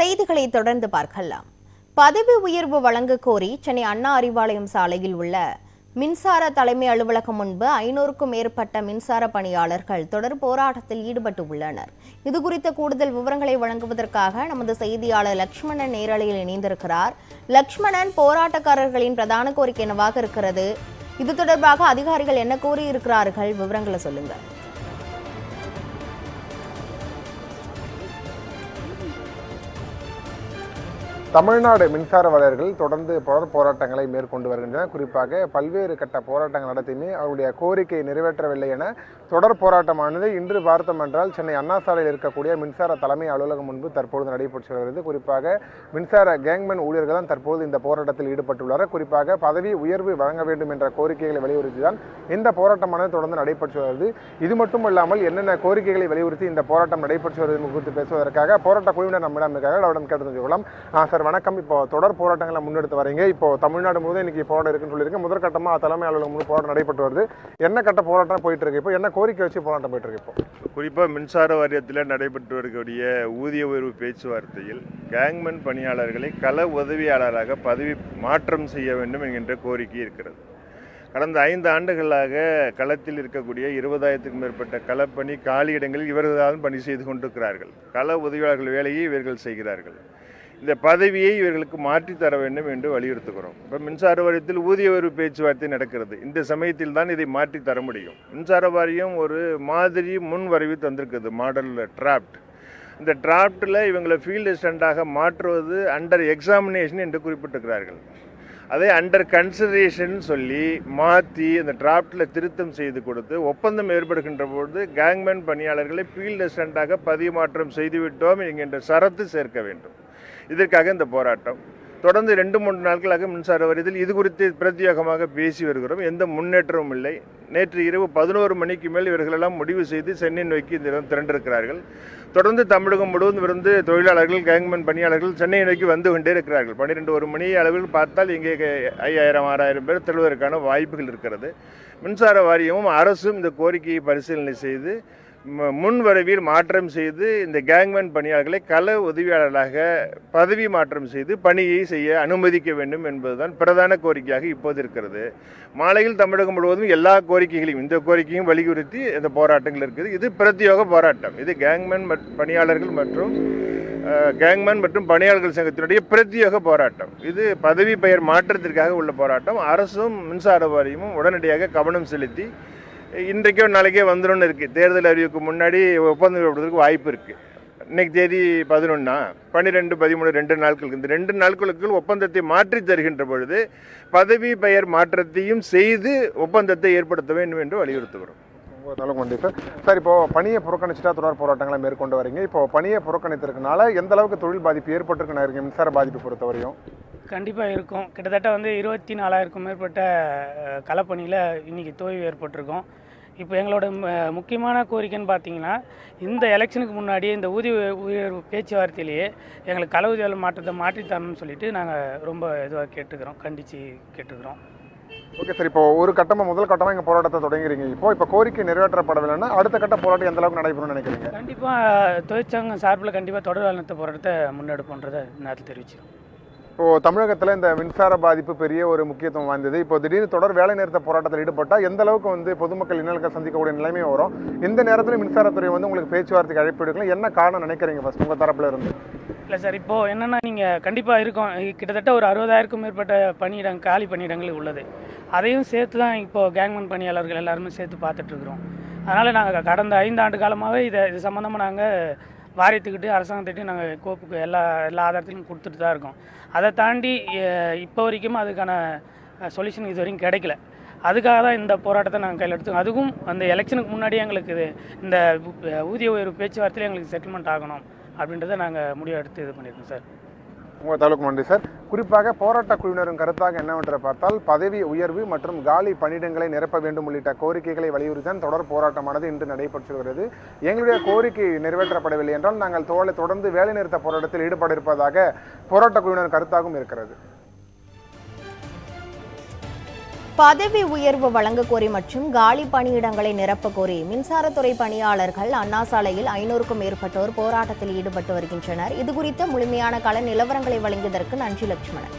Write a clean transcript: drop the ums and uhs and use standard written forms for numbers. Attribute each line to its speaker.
Speaker 1: செய்திகளை தொடர்ந்து பார்க்கலாம். பதவி உயர்வு வழங்க கோரி சென்னை அண்ணா அறிவாலயம் சாலையில் உள்ள மின்சார தலைமை அலுவலகம் முன்பு 500க்கும் மேற்பட்ட மின்சார பணியாளர்கள் தொடர் போராட்டத்தில் ஈடுபட்டு உள்ளனர். இதுகுறித்த கூடுதல் விவரங்களை வழங்குவதற்காக நமது செய்தியாளர் லக்ஷ்மணன் நேரலையில் இணைந்திருக்கிறார். லக்ஷ்மணன், போராட்டக்காரர்களின் பிரதான கோரிக்கை என்னவாக இருக்கிறது? இது தொடர்பாக அதிகாரிகள் என்ன கூறியிருக்கிறார்கள்? விவரங்களை சொல்லுங்க.
Speaker 2: தமிழ்நாடு மின்சார வாரியர்கள் தொடர்ந்து போராட்டங்களை மேற்கொண்டு வருகின்றனர். குறிப்பாக பல்வேறு கட்ட போராட்டங்கள் நடத்தியுமே அவருடைய கோரிக்கையை நிறைவேற்றவில்லை என தொடர் போராட்டமானது இன்று பார்த்தோம் என்றால் சென்னை அண்ணா சாலையில் இருக்கக்கூடிய மின்சார தலைமை அலுவலகம் முன்பு தற்பொழுது நடைபெற்று வருகிறது. குறிப்பாக மின்சார கேங்மேன் ஊழியர்கள் தான் தற்போது இந்த போராட்டத்தில் ஈடுபட்டுள்ளனர். குறிப்பாக பதவி உயர்வு வழங்க வேண்டும் என்ற கோரிக்கைகளை வலியுறுத்தி தான் இந்த போராட்டமானது தொடர்ந்து நடைபெற்று வருகிறது. இது மட்டும் இல்லாமல் என்னென்ன கோரிக்கைகளை வலியுறுத்தி இந்த போராட்டம் நடைபெற்று வருவது குறித்து பேசுவதற்காக போராட்ட குழுவினர் நம்மிடம் இருக்காங்க. அவரிடம் கேட்டு தெரிஞ்சுக்கலாம். சார் வணக்கம். இப்போ தொடர் போராட்டங்களை முன்னெடுத்து வரீங்க. இப்போ தமிழ்நாடு முழுவதும் இன்னைக்கு போராட்டம் இருக்குன்னு சொல்லியிருக்கேன். முதற்கட்டமாக தலைமை அலுவலகம் முழு போராட்டம் நடைபெற்று வருது. என்ன கட்ட போராட்டம் போயிட்டு இருக்கு? இப்போ என்ன கோரிக்கை வச்சு போராட்டம் போயிட்டு இருக்கு? இப்போ
Speaker 3: குறிப்பாக மின்சார வாரியத்தில் நடைபெற்று வரக்கூடிய ஊதிய உயர்வு பேச்சுவார்த்தையில் கேங்மேன் பணியாளர்களை கள உதவியாளராக பதவி மாற்றம் செய்ய வேண்டும் என்கின்ற கோரிக்கை இருக்கிறது. கடந்த 5 ஆண்டுகளாக களத்தில் இருக்கக்கூடிய 20,000க்கும் மேற்பட்ட களப்பணி காலியிடங்களில் இவர்கள்தான் பணி செய்து கொண்டிருக்கிறார்கள். கள உதவியாளர்கள் வேலையை இவர்கள் செய்கிறார்கள். இந்த பதவியை இவர்களுக்கு மாற்றி தர வேண்டும் என்று வலியுறுத்துகிறோம். இப்போ மின்சார வாரியத்தில் ஊதிய உயர்வு பேச்சுவார்த்தை நடக்கிறது. இந்த சமயத்தில் தான் இதை மாற்றி தர முடியும். மின்சார வாரியம் ஒரு மாதிரி முன் வரைவு தந்திருக்குது, மாடல் டிராப்ட். இந்த டிராப்டில் இவங்களை ஃபீல்டு அசிஸ்டண்டாக மாற்றுவது அண்டர் எக்ஸாமினேஷன் என்று குறிப்பிட்டிருக்கிறார்கள். அதை அண்டர் கன்சிடரேஷன் சொல்லி மாற்றி அந்த டிராப்டில் திருத்தம் செய்து கொடுத்து ஒப்பந்தம் ஏற்படுகின்ற பொழுது கேங்மேன் பணியாளர்களை ஃபீல்டு அசிஸ்டண்டாக பதவி மாற்றம் செய்துவிட்டோம் என்கின்ற சரத்து சேர்க்க வேண்டும். இதற்காக இந்த போராட்டம் தொடர்ந்து 2-3 நாட்களாக மின்சார வாரியத்தில் இது குறித்து பிரத்யேகமாக பேசி வருகிறோம். எந்த முன்னேற்றமும் இல்லை. நேற்று இரவு 11 மணிக்கு மேல் இவர்களெல்லாம் முடிவு செய்து சென்னை நோக்கி இந்த இடம் திரண்டிருக்கிறார்கள். தொடர்ந்து தமிழகம் முழுவதும் இருந்து தொழிலாளர்கள் கேங்மேன் பணியாளர்கள் சென்னை நோக்கி வந்து கொண்டே இருக்கிறார்கள். 12-1 மணி அளவில் பார்த்தால் இங்கே 5000-6000 பேர் திரள்வதற்கான வாய்ப்புகள் இருக்கிறது. மின்சார வாரியமும் அரசும் இந்த கோரிக்கையை பரிசீலனை செய்து முன்வரவில் மாற்றம் செய்து இந்த கேங்மேன் பணியாளர்களை கள உதவியாளர்களாக பதவி மாற்றம் செய்து பணியை செய்ய அனுமதிக்க வேண்டும் என்பதுதான் பிரதான கோரிக்கையாக இப்போது இருக்கிறது. மாலையில் தமிழகம் முழுவதும் எல்லா கோரிக்கைகளையும் இந்த கோரிக்கையும் வலியுறுத்தி இந்த போராட்டங்கள் இருக்குது. இது பிரத்யேக போராட்டம். இது கேங்மேன் பணியாளர்கள் மற்றும் பணியாளர்கள் சங்கத்தினுடைய பிரத்யேக போராட்டம். இது பதவி பெயர் மாற்றத்திற்காக உள்ள போராட்டம். அரசும் மின்சார வாரியமும் உடனடியாக கவனம் செலுத்தி இன்றைக்கோ நாளைக்கே வந்துடும் இருக்குது. தேர்தல் அறிவிக்கு முன்னாடி ஒப்பந்தம் ஏற்படுவதற்கு வாய்ப்பு இருக்குது. இன்னைக்கு தேதி 11, 12, 13 2 நாட்களுக்கு இந்த 2 நாட்களுக்குள் ஒப்பந்தத்தை மாற்றி தருகின்ற பொழுது பதவி பெயர் மாற்றத்தையும் செய்து ஒப்பந்தத்தை ஏற்படுத்த வேண்டும் என்று வலியுறுத்துகிறோம்.
Speaker 2: சார், இப்போ பணியை புறக்கணிச்சுட்டா தொடர் போராட்டங்களை மேற்கொண்டு வரீங்க. இப்போ பணியை புறக்கணித்திருக்கனால எந்த அளவுக்கு தொழில் பாதிப்பு ஏற்பட்டிருக்குன்னு இருக்கீங்க? மின்சார பாதிப்பு பொறுத்தவரையும்
Speaker 4: கண்டிப்பாக இருக்கும். கிட்டத்தட்ட 24,000க்கும் மேற்பட்ட களப்பணியில் இன்றைக்கி தோய்வு ஏற்பட்டிருக்கும். இப்போ எங்களோட முக்கியமான கோரிக்கைன்னு பார்த்தீங்கன்னா, இந்த எலெக்ஷனுக்கு முன்னாடியே இந்த ஊதிய உயர்வு பேச்சுவார்த்தையிலேயே எங்களுக்கு கள ஊதிய மாற்றத்தை மாற்றி தரணும்னு சொல்லிட்டு நாங்கள் ரொம்ப இதுவாக கண்டித்து கேட்டுக்கிறோம்.
Speaker 2: ஓகே சார், இப்போ ஒரு கட்டமாக முதல் கட்டமாக எங்கள் போராட்டத்தை தொடங்குறீங்க. இப்போ கோரிக்கை நிறைவேற்றப்படவில்லைன்னா அடுத்த கட்ட போராட்டம் எந்த அளவுக்கு நடைபெறும்னு நினைக்கிறீங்க?
Speaker 4: கண்டிப்பாக தொழிற்சங்கம் சார்பில் கண்டிப்பாக தொடர் வேலை போராட்டத்தை முன்னெடுப்புன்றதை நேரத்தில் தெரிவிச்சிடும்.
Speaker 2: இப்போது தமிழகத்தில் இந்த மின்சார பாதிப்பு பெரிய ஒரு முக்கியத்துவம் வாய்ந்தது. இப்போ திடீர்னு தொடர் வேலை நிறுத்த போராட்டத்தில் ஈடுபட்டால் எந்த அளவுக்கு பொதுமக்கள் இன்னலுக்கு சந்திக்கக்கூடிய நிலைமை வரும்? இந்த நேரத்தில் மின்சாரத்துறை உங்களுக்கு பேச்சுவார்த்தைக்கு அழைப்பு எடுக்கலாம். என்ன காரணம் நினைக்கிறீங்க ஃபர்ஸ்ட் உங்கள் தரப்பில் இருந்து?
Speaker 4: இல்லை சார், இப்போது என்னென்னா நீங்கள் கண்டிப்பாக இருக்கும், கிட்டத்தட்ட ஒரு 60,000க்கும் மேற்பட்ட காலி பணியிடங்கள் உள்ளது. அதையும் சேர்த்து தான் இப்போது கேங்மேன் பணியாளர்கள் எல்லாருமே சேர்த்து பார்த்துட்ருக்குறோம். அதனால் நாங்கள் கடந்த 5 ஆண்டு காலமாகவே இது சம்மந்தமாக நாங்கள் வாரியத்துக்கிட்டு அரசாங்கத்திட்டு நாங்கள் கோப்புக்கு எல்லா ஆதாரத்திலும் கொடுத்துட்டு தான் இருக்கோம். அதை தாண்டி இப்போ வரைக்கும் அதுக்கான சொல்யூஷன் இது வரைக்கும் கிடைக்கல. அதுக்காக தான் இந்த போராட்டத்தை நாங்கள் கையில் எடுத்தோம். அதுவும் அந்த எலெக்ஷனுக்கு முன்னாடியே எங்களுக்கு இந்த ஊதிய உயர்வு பேச்சுவார்த்தையில் எங்களுக்கு செட்டில்மெண்ட் ஆகணும் அப்படின்றத நாங்கள் முடிவு எடுத்து இது பண்ணியிருக்கோம் சார்.
Speaker 2: உங்கள் தாலுக்கு நன்றி சார். குறிப்பாக போராட்ட குழுவினரும் கருத்தாக என்னவென்று பார்த்தால் பதவி உயர்வு மற்றும் காலி பணியிடங்களை நிரப்ப வேண்டும் உள்ளிட்ட கோரிக்கைகளை வலியுறுத்தி தொடர் போராட்டமானது இன்று நடைபெற்று வருகிறது. எங்களுடைய கோரிக்கை நிறைவேற்றப்படவில்லை என்றால் நாங்கள் தொடர்ந்து வேலைநிறுத்த போராட்டத்தில் ஈடுபட இருப்பதாக போராட்ட குழுவினர் கருத்தாகவும் இருக்கிறது.
Speaker 1: பதவி உயர்வு வழங்க கோரி மற்றும் காலி பணியிடங்களை நிரப்ப கோரி மின்சாரத்துறை பணியாளர்கள் அண்ணா சாலையில் 500க்கும் மேற்பட்டோர் போராட்டத்தில் ஈடுபட்டு வருகின்றனர். இதுகுறித்த முழுமையான கள நிலவரங்களை வழங்கியதற்கு நன்றி லட்சுமணன்.